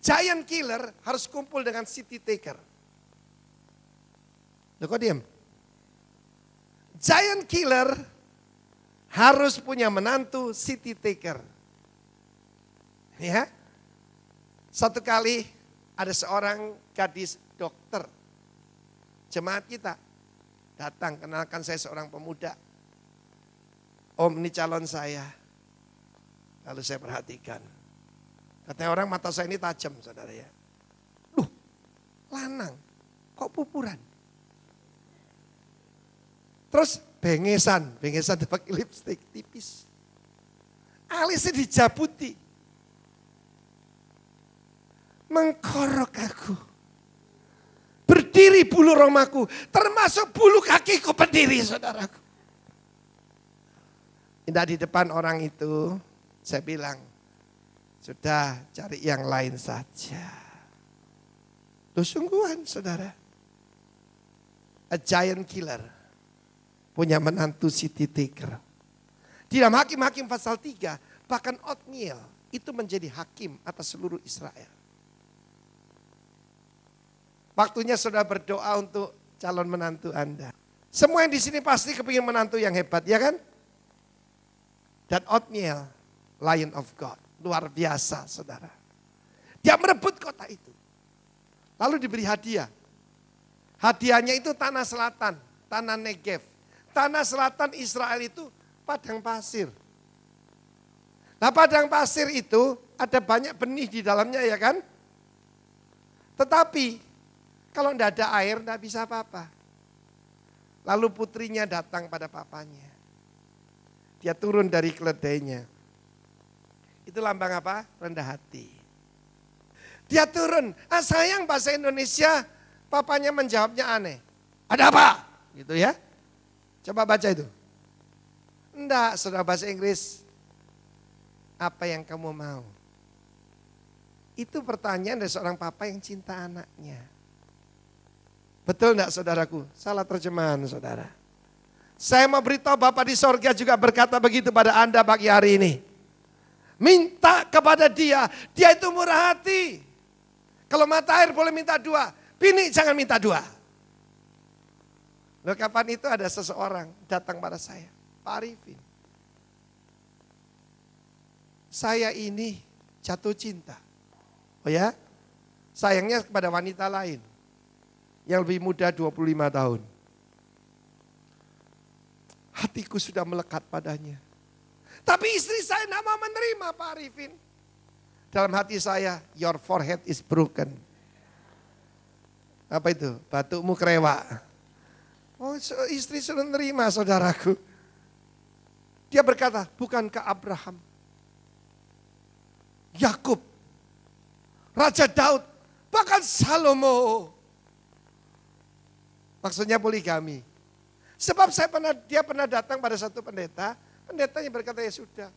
Giant killer harus kumpul dengan city taker. Loh kok diam? Giant killer harus punya menantu city taker. Ya. Satu kali ada seorang gadis dokter. Jemaat kita datang, kenalkan saya seorang pemuda. Om, ini calon saya. Lalu saya perhatikan. Katanya orang mata saya ini tajam, saudara ya. Lanang, kok pupuran? Terus bengesan pakai lipstik tipis. Alisnya dijabuti. Mengkorok aku. Berdiri bulu romaku, termasuk bulu kakiku berdiri, saudaraku. Tidak di depan orang itu, saya bilang, sudah cari yang lain saja. Loh sungguhan saudara. A giant killer. Punya menantu city taker. Di dalam Hakim-Hakim pasal 3. Bahkan Otniel itu menjadi hakim atas seluruh Israel. Waktunya saudara berdoa untuk calon menantu Anda. Semua yang di sini pasti kepingin menantu yang hebat, ya kan? Dan Otniel, Lion of God. Luar biasa saudara. Dia merebut kota itu. Lalu diberi hadiah. Hadiahnya itu tanah selatan, tanah Negev. Tanah selatan Israel itu padang pasir. Nah padang pasir itu ada banyak benih di dalamnya ya kan. Tetapi kalau tidak ada air tidak bisa apa-apa. Lalu putrinya datang pada papanya. Dia turun dari keledainya. Itu lambang apa? Rendah hati. Dia turun. Sayang bahasa Indonesia, papanya menjawabnya aneh. Ada apa? Gitu ya. Coba baca itu. Enggak, saudara bahasa Inggris. Apa yang kamu mau? Itu pertanyaan dari seorang papa yang cinta anaknya. Betul enggak saudaraku? Salah terjemahan saudara. Saya mau beritahu Bapak di sorga juga berkata begitu pada Anda pagi hari ini. Minta kepada dia itu murah hati. Kalau mata air boleh minta 2, bini jangan minta 2. Loh kapan itu ada seseorang datang pada saya, Pak Arifin. Saya ini jatuh cinta. Oh ya, sayangnya kepada wanita lain. Yang lebih muda 25 tahun. Hatiku sudah melekat padanya. Tapi istri saya tidak mau menerima Pak Arifin. Dalam hati saya, your forehead is broken. Apa itu? Batukmu kerewak. Oh istri sudah menerima saudaraku. Dia berkata, bukankah Abraham, Yakub, Raja Daud, bahkan Salomo. Maksudnya poligami. Sebab dia pernah datang pada satu pendeta. Pendetanya berkata ya sudah,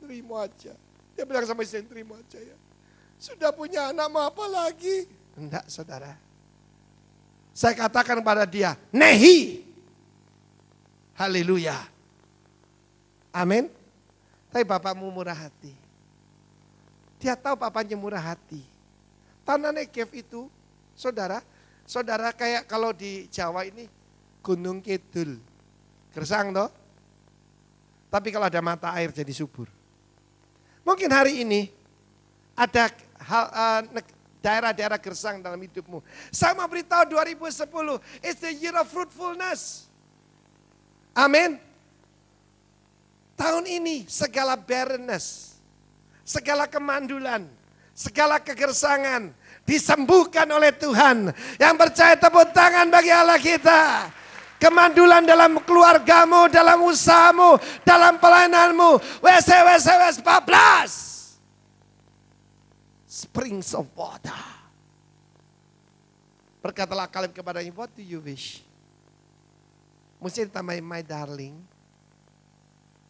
terima aja. Dia bilang sama istri, terima aja ya. Sudah punya anak mau apa lagi? Enggak saudara. Saya katakan kepada dia, nehi. Haleluya. Amin. Tapi bapakmu murah hati. Dia tahu papanya murah hati. Tanah Negev itu, saudara kayak kalau di Jawa ini, Gunung Kidul. Gersang toh. Tapi kalau ada mata air jadi subur. Mungkin hari ini ada daerah-daerah gersang dalam hidupmu. Saya mau beritahu 2010, it's the year of fruitfulness. Amin. Tahun ini segala barrenness, segala kemandulan, segala kegersangan disembuhkan oleh Tuhan. Yang percaya tepuk tangan bagi Allah kita. Kemandulan dalam keluargamu, dalam usahamu, dalam pelayananmu. WC 14. Springs of water. Berkatalah Kaleb kepadanya, what do you wish? Mesti ditambahin my darling.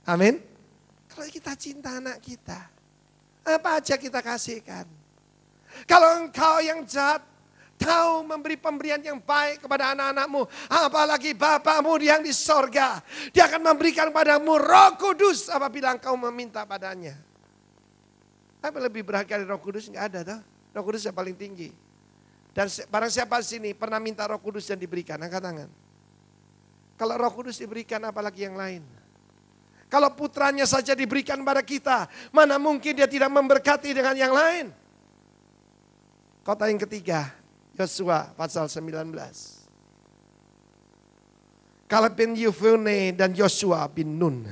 Amin. Kalau kita cinta anak kita, apa aja kita kasihkan. Kalau engkau yang jahat, tahu memberi pemberian yang baik kepada anak-anakmu. Apalagi Bapamu yang di sorga. Dia akan memberikan padamu Roh Kudus apabila engkau meminta padanya. Apa lebih berharga dari Roh Kudus? Enggak ada toh. Roh Kudus yang paling tinggi. Dan barang siapa sini pernah minta Roh Kudus dan diberikan, angkat tangan. Kalau Roh Kudus diberikan apalagi yang lain. Kalau putranya saja diberikan pada kita, mana mungkin dia tidak memberkati dengan yang lain. Kota yang ketiga, Yosua pasal 19. Kaleb bin Yefune dan Yosua bin Nun.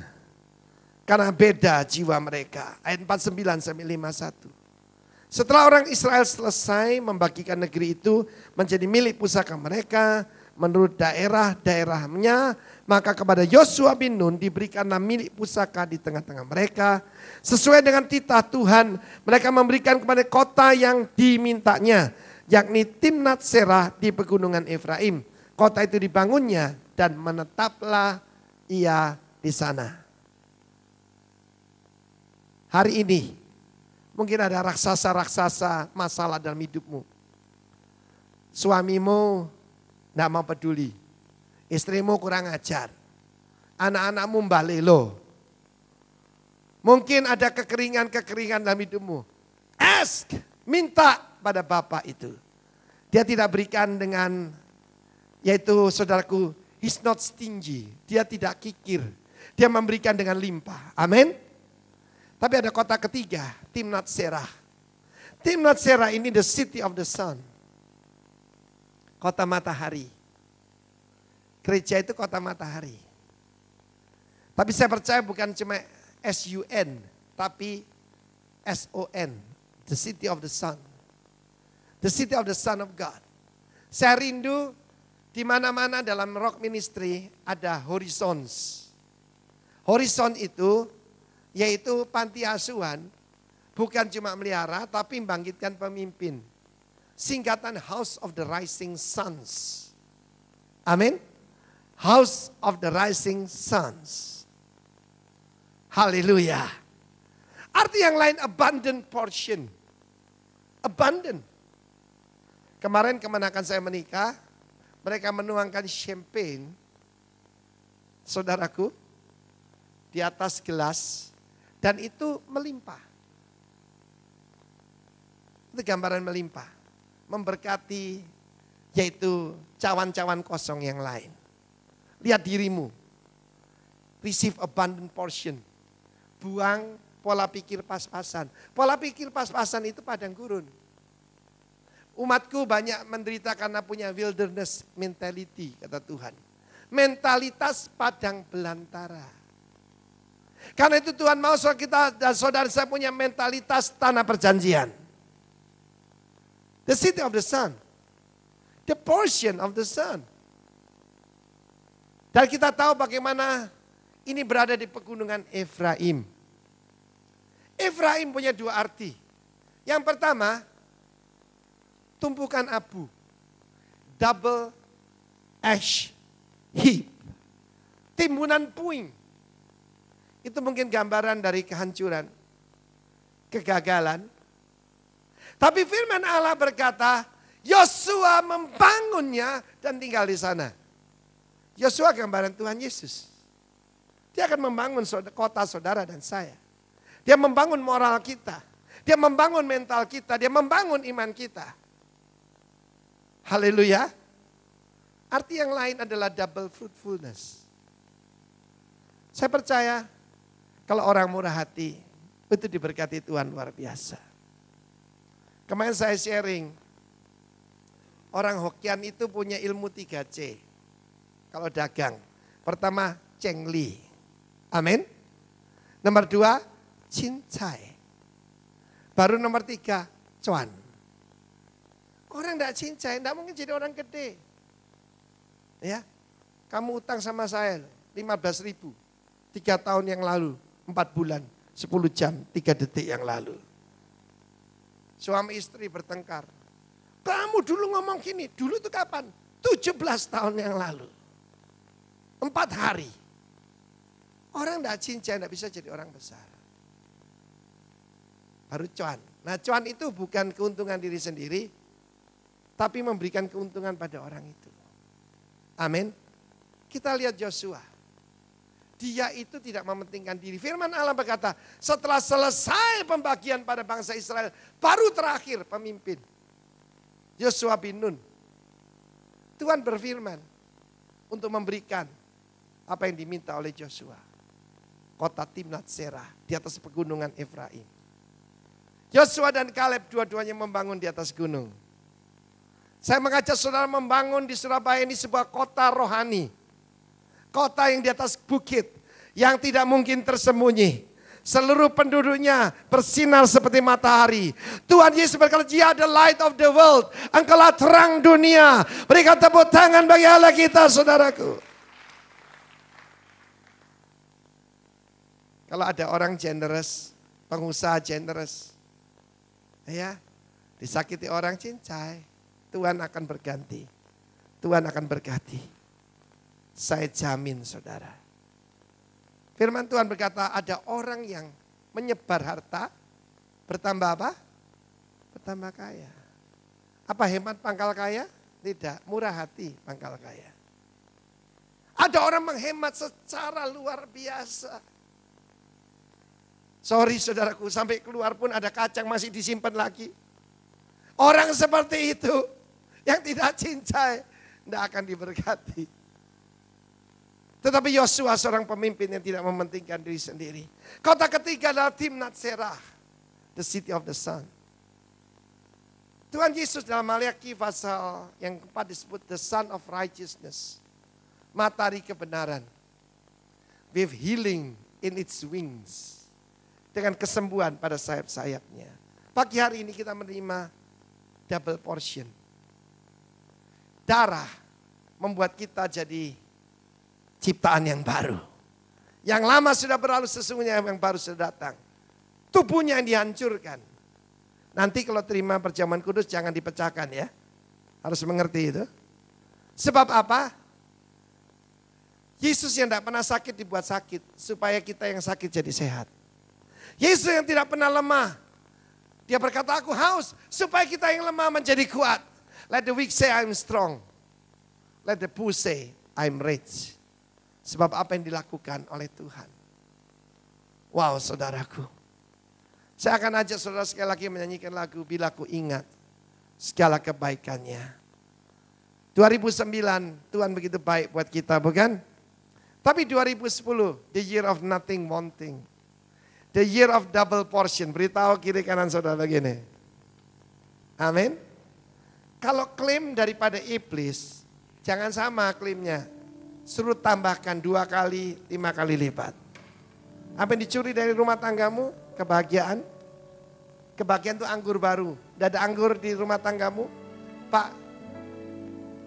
Karena beda jiwa mereka. Ayat 49 sampai 51. Setelah orang Israel selesai membagikan negeri itu menjadi milik pusaka mereka menurut daerah-daerahnya, maka kepada Yosua bin Nun diberikanlah milik pusaka di tengah-tengah mereka. Sesuai dengan titah Tuhan, mereka memberikan kepada kota yang dimintanya, yakni Timnat Serah di pegunungan Efraim. Kota itu dibangunnya dan menetaplah ia di sana. Hari ini mungkin ada raksasa-raksasa masalah dalam hidupmu. Suamimu tidak mau peduli. Istrimu kurang ajar. Anak-anakmu mbalelo. Mungkin ada kekeringan-kekeringan dalam hidupmu. Ask, minta pada Bapa itu. Dia tidak berikan dengan, yaitu saudaraku, he's not stingy. Dia tidak kikir. Dia memberikan dengan limpah. Amin. Tapi ada kota ketiga, Timnat Serah. Timnat Serah ini the city of the sun. Kota matahari. Gereja itu kota matahari. Tapi saya percaya bukan cuma S-U-N, tapi S-O-N. The city of the sun. The city of the son of God. Saya rindu di mana-mana dalam rock ministry ada horizons. Horizon itu yaitu panti asuhan, bukan cuma melihara tapi membangkitkan pemimpin. Singkatan House of the Rising Sons. Amin. House of the Rising Sons. Haleluya. Arti yang lain abundant portion. Abundant. Kemarin kemenakan saya menikah, mereka menuangkan champagne, saudaraku, di atas gelas, dan itu melimpah. Itu gambaran melimpah. Memberkati, yaitu cawan-cawan kosong yang lain. Lihat dirimu. Receive abundant portion. Buang pola pikir pas-pasan. Pola pikir pas-pasan itu padang gurun. Umatku banyak menderita karena punya wilderness mentality, kata Tuhan. Mentalitas padang belantara. Karena itu Tuhan mau saudara kita dan saudara saya punya mentalitas tanah perjanjian. The city of the sun. The portion of the sun. Dan kita tahu bagaimana ini berada di pegunungan Efraim. Efraim punya dua arti. Yang pertama, tumpukan abu. Double ash heap. Timbunan puing. Itu mungkin gambaran dari kehancuran. Kegagalan. Tapi firman Allah berkata, Yosua membangunnya dan tinggal di sana. Yosua gambaran Tuhan Yesus. Dia akan membangun kota saudara dan saya. Dia membangun moral kita. Dia membangun mental kita. Dia membangun iman kita. Haleluya. Arti yang lain adalah double fruitfulness. Saya percaya kalau orang murah hati itu diberkati Tuhan luar biasa. Kemarin saya sharing, orang Hokian itu punya ilmu 3C. Kalau dagang, pertama cengli, amin. Nomor 2, cincai. Baru nomor 3, cuan. Orang tidak cincai, tidak mungkin jadi orang gede. Ya, kamu utang sama saya 15.000, 3 tahun yang lalu, 4 bulan, 10 jam, 3 detik yang lalu. Suami istri bertengkar. Kamu dulu ngomong gini, dulu itu kapan? 17 tahun yang lalu. 4 hari. Orang tidak cincai, tidak bisa jadi orang besar. Baru cuan. Nah cuan itu bukan keuntungan diri sendiri, tapi memberikan keuntungan pada orang itu. Amin. Kita lihat Yosua. Dia itu tidak mementingkan diri. Firman Allah berkata, setelah selesai pembagian pada bangsa Israel, baru terakhir pemimpin Yosua bin Nun. Tuhan berfirman untuk memberikan apa yang diminta oleh Yosua. Kota Timnat Serah di atas pegunungan Efraim. Yosua dan Kaleb dua-duanya membangun di atas gunung. Saya mengajak saudara membangun di Surabaya ini sebuah kota rohani. Kota yang di atas bukit, yang tidak mungkin tersembunyi. Seluruh penduduknya bersinar seperti matahari. Tuhan Yesus berkata, Dia the light of the world. Engkaulah terang dunia. Berikan tepuk tangan bagi Allah kita, saudaraku. Kalau ada orang generous, pengusaha generous, ya, disakiti orang cincai, Tuhan akan berganti. Tuhan akan berkati. Saya jamin, saudara. Firman Tuhan berkata, ada orang yang menyebar harta, bertambah apa? Bertambah kaya. Apa hemat pangkal kaya? Tidak, murah hati pangkal kaya. Ada orang menghemat secara luar biasa. Sorry saudaraku, sampai keluar pun ada kacang masih disimpan lagi. Orang seperti itu, yang tidak cincai, tidak akan diberkati. Tetapi Yosua seorang pemimpin yang tidak mementingkan diri sendiri. Kota ketiga adalah Timnat Serah, the city of the sun. Tuhan Yesus dalam Maliaki pasal yang keempat disebut the sun of righteousness. Matahari kebenaran. With healing in its wings. Dengan kesembuhan pada sayap-sayapnya. Pagi hari ini kita menerima double portion. Darah membuat kita jadi ciptaan yang baru. Yang lama sudah berlalu, sesungguhnya yang baru sudah datang. Tubuhnya yang dihancurkan. Nanti kalau terima perjamuan kudus jangan dipecahkan ya. Harus mengerti itu. Sebab apa? Yesus yang tidak pernah sakit dibuat sakit. Supaya kita yang sakit jadi sehat. Yesus yang tidak pernah lemah. Dia berkata aku haus. Supaya kita yang lemah menjadi kuat. Let the weak say I'm strong. Let the poor say I'm rich. Sebab apa yang dilakukan oleh Tuhan. Wow saudaraku. Saya akan ajak saudara sekali lagi menyanyikan lagu Bila Ku Ingat Segala Kebaikannya. 2009 Tuhan begitu baik buat kita bukan? Tapi 2010 the year of nothing wanting. The year of double portion. Beritahu kiri kanan saudara begini. Amin. Kalau klaim daripada iblis, jangan sama klaimnya. Suruh tambahkan 2 kali, 5 kali lipat. Apa yang dicuri dari rumah tanggamu? Kebahagiaan. Kebahagiaan itu anggur baru. Tidak ada anggur di rumah tanggamu? Pak,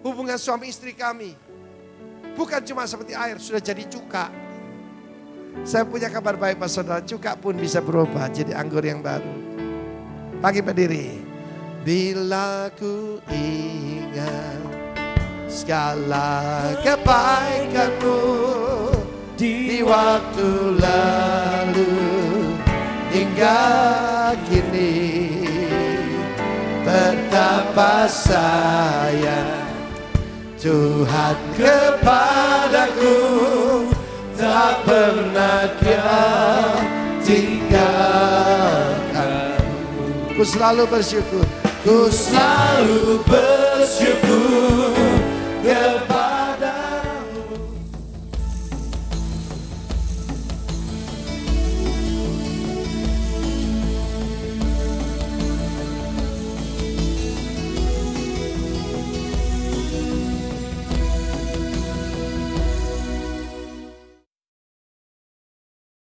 hubungan suami istri kami bukan cuma seperti air, sudah jadi cuka. Saya punya kabar baik Pak Saudara, cuka pun bisa berubah jadi anggur yang baru. Pagi berdiri. Bila ku ingat segala kebaikanmu di waktu lalu hingga kini, betapa sayang Tuhan kepadaku, tak pernah Dia tinggalkan. Ku selalu bersyukur, ku selalu bersyukur kepada